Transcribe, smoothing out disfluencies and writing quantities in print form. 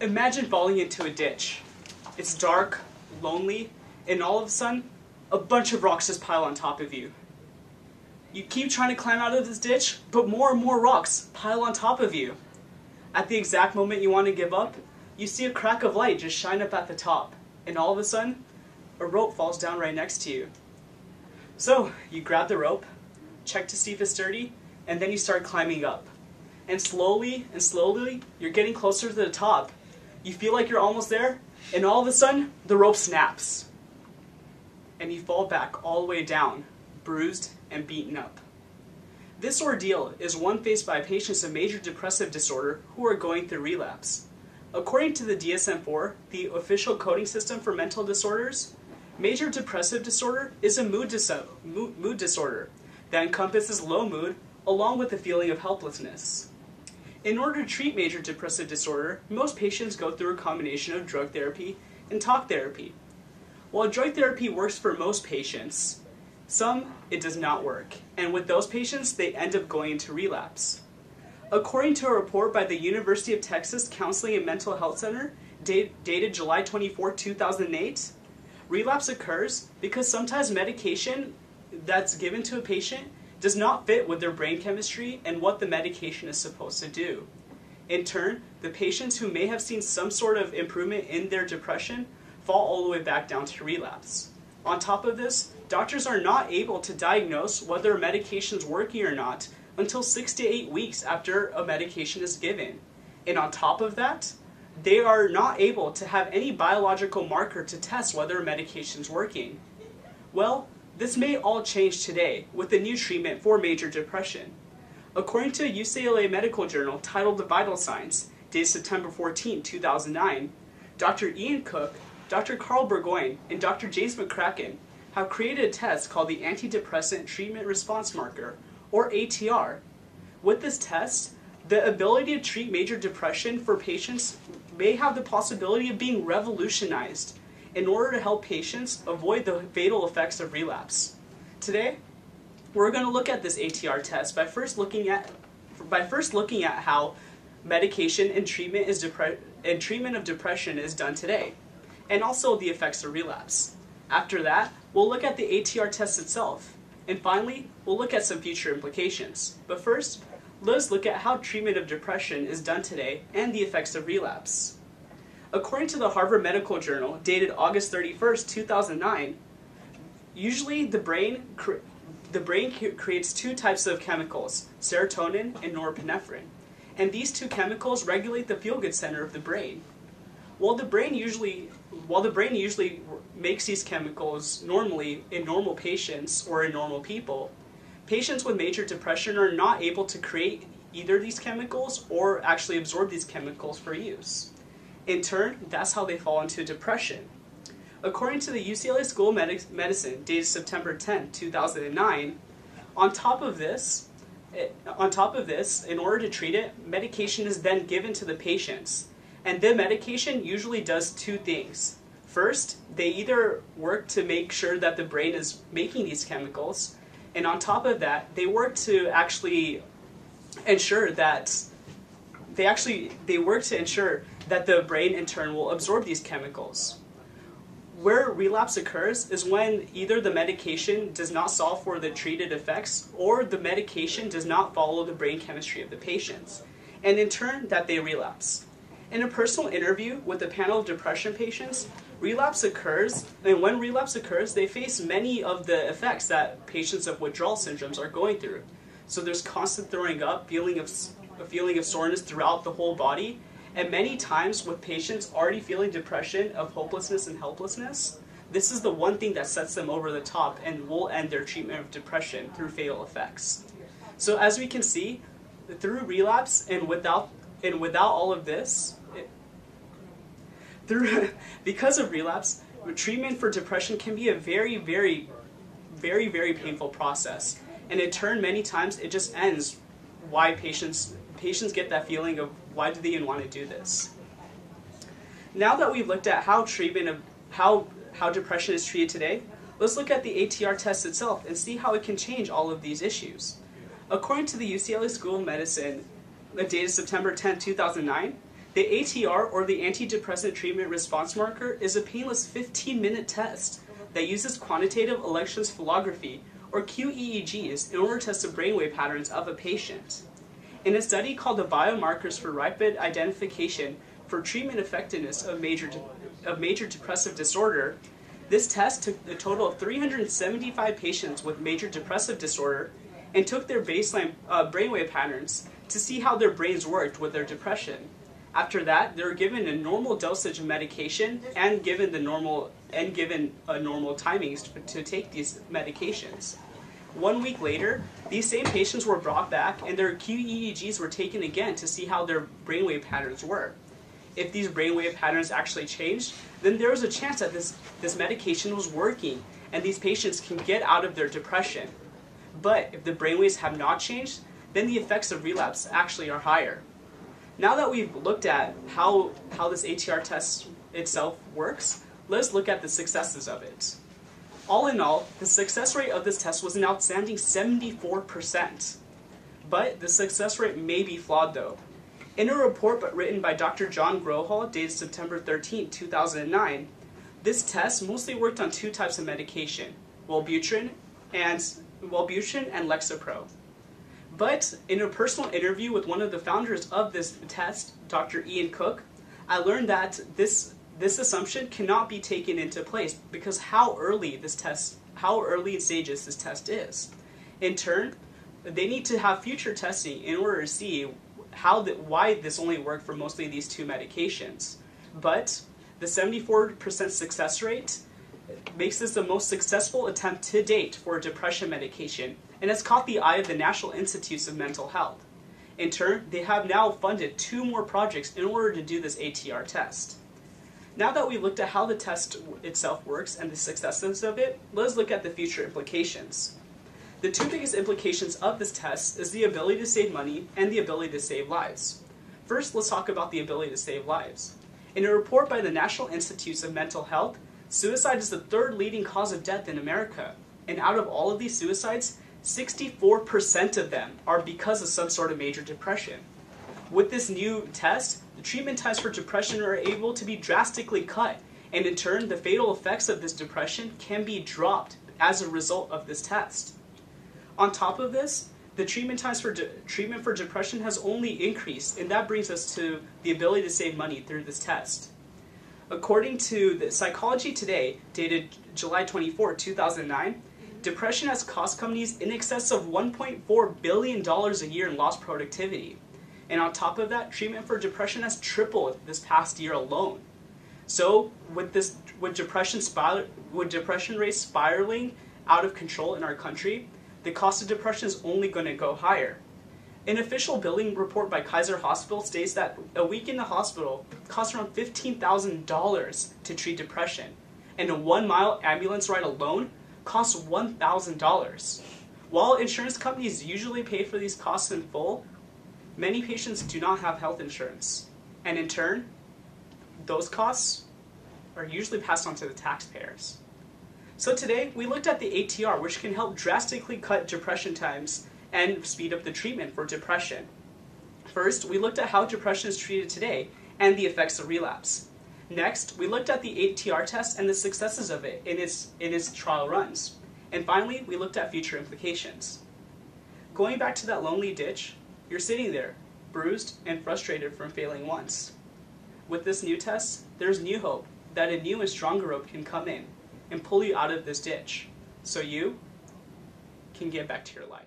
Imagine falling into a ditch. It's dark, lonely, and all of a sudden, a bunch of rocks just pile on top of you. You keep trying to climb out of this ditch, but more and more rocks pile on top of you. At the exact moment you want to give up, you see a crack of light just shine up at the top, and all of a sudden, a rope falls down right next to you. So, you grab the rope, check to see if it's sturdy, and then you start climbing up. And slowly, you're getting closer to the top. You feel like you're almost there, and all of a sudden, the rope snaps. And you fall back all the way down, bruised and beaten up. This ordeal is one faced by patients of major depressive disorder who are going through relapse. According to the DSM-4, the official coding system for mental disorders, major depressive disorder is a mood disorder that encompasses low mood along with the feeling of helplessness. In order to treat major depressive disorder, most patients go through a combination of drug therapy and talk therapy. While drug therapy works for most patients, some it does not work, and with those patients, they end up going into relapse. According to a report by the University of Texas Counseling and Mental Health Center, dated July 24, 2008, relapse occurs because sometimes medication that's given to a patient does not fit with their brain chemistry and what the medication is supposed to do. In turn, the patients who may have seen some sort of improvement in their depression fall all the way back down to relapse. On top of this, doctors are not able to diagnose whether a medication is working or not until 6 to 8 weeks after a medication is given. And on top of that, they are not able to have any biological marker to test whether a medication is working. Well, this may all change today with a new treatment for major depression. According to a UCLA medical journal titled The Vital Signs, dated September 14, 2009, Dr. Ian Cook, Dr. Carl Burgoyne, and Dr. James McCracken have created a test called the Antidepressant Treatment Response Marker, or ATR. With this test, the ability to treat major depression for patients may have the possibility of being revolutionized in order to help patients avoid the fatal effects of relapse. Today, we're going to look at this ATR test by first looking at how medication and treatment of depression is done today, and also the effects of relapse. After that, we'll look at the ATR test itself, and finally, we'll look at some future implications. But first, let's look at how treatment of depression is done today and the effects of relapse. According to the Harvard Medical Journal, dated August 31st, 2009, usually the brain creates two types of chemicals, serotonin and norepinephrine. And these two chemicals regulate the feel-good center of the brain. While the brain usually makes these chemicals normally in normal patients or in normal people, patients with major depression are not able to create either of these chemicals or actually absorb these chemicals for use. In turn, that's how they fall into depression. According to the UCLA School of Medicine, dated September 10, 2009, on top of this, in order to treat it, medication is then given to the patients. And the medication usually does two things. First, they either work to make sure that the brain is making these chemicals, and on top of that, they work to actually ensure that the brain in turn will absorb these chemicals. Where relapse occurs is when either the medication does not solve for the treated effects or the medication does not follow the brain chemistry of the patients, and in turn that they relapse. In a personal interview with a panel of depression patients, relapse occurs, and when relapse occurs, they face many of the effects that patients of withdrawal syndromes are going through. So there's constant throwing up, a feeling of soreness throughout the whole body, and many times with patients already feeling depression of hopelessness and helplessness, this is the one thing that sets them over the top and will end their treatment of depression through fatal effects. So as we can see, through relapse and without all of this, because of relapse, treatment for depression can be a very, very, very, very painful process. And in turn, many times it just ends why patients get that feeling of why do they even want to do this. Now that we've looked at how depression is treated today, let's look at the ATR test itself and see how it can change all of these issues. According to the UCLA School of Medicine, dated September 10, 2009, The ATR, or the Antidepressant Treatment Response Marker, is a painless 15-minute test that uses quantitative electroencephalography, or QEEGs, in order to test the brainwave patterns of a patient. In a study called the Biomarkers for Rapid Identification for Treatment Effectiveness of Major Depressive Disorder, this test took a total of 375 patients with major depressive disorder and took their baseline brainwave patterns to see how their brains worked with their depression. After that, they were given a normal dosage of medication and given a normal timings to take these medications. 1 week later, these same patients were brought back and their QEEGs were taken again to see how their brainwave patterns were. If these brainwave patterns actually changed, then there was a chance that this medication was working and these patients can get out of their depression. But if the brainwaves have not changed, then the effects of relapse actually are higher. Now that we've looked at how this ATR test itself works, let's look at the successes of it. All in all, the success rate of this test was an outstanding 74%. But the success rate may be flawed though. In a report written by Dr. John Grohol, dated September 13, 2009, this test mostly worked on two types of medication, Wellbutrin and Lexapro. But in a personal interview with one of the founders of this test, Dr. Ian Cook, I learned that this assumption cannot be taken into place because how early in stages this test is. In turn, they need to have future testing in order to see why this only worked for mostly these two medications. But the 74% success rate makes this the most successful attempt to date for a depression medication, and has caught the eye of the National Institutes of Mental Health. In turn, they have now funded 2 more projects in order to do this ATR test. Now that we've looked at how the test itself works and the successes of it, let's look at the future implications. The 2 biggest implications of this test is the ability to save money and the ability to save lives. First, let's talk about the ability to save lives. In a report by the National Institutes of Mental Health, suicide is the 3rd leading cause of death in America. And out of all of these suicides, 64% of them are because of some sort of major depression. With this new test, the treatment times for depression are able to be drastically cut, and in turn, the fatal effects of this depression can be dropped as a result of this test. On top of this, the treatment times for treatment for depression has only increased, and that brings us to the ability to save money through this test. According to the Psychology Today, dated July 24, 2009, depression has cost companies in excess of $1.4 billion a year in lost productivity. And on top of that, treatment for depression has tripled this past year alone. So with depression rates spiraling out of control in our country, the cost of depression is only going to go higher. An official billing report by Kaiser Hospital states that a week in the hospital costs around $15,000 to treat depression, and a 1-mile ambulance ride alone costs $1,000. While insurance companies usually pay for these costs in full, many patients do not have health insurance, and in turn, those costs are usually passed on to the taxpayers. So today, we looked at the ATR, which can help drastically cut depression times and speed up the treatment for depression. First, we looked at how depression is treated today and the effects of relapse. Next, we looked at the ATR test and the successes of it in its trial runs. And finally, we looked at future implications. Going back to that lonely ditch, you're sitting there, bruised and frustrated from failing once. With this new test, there's new hope that a new and stronger rope can come in and pull you out of this ditch, so you can get back to your life.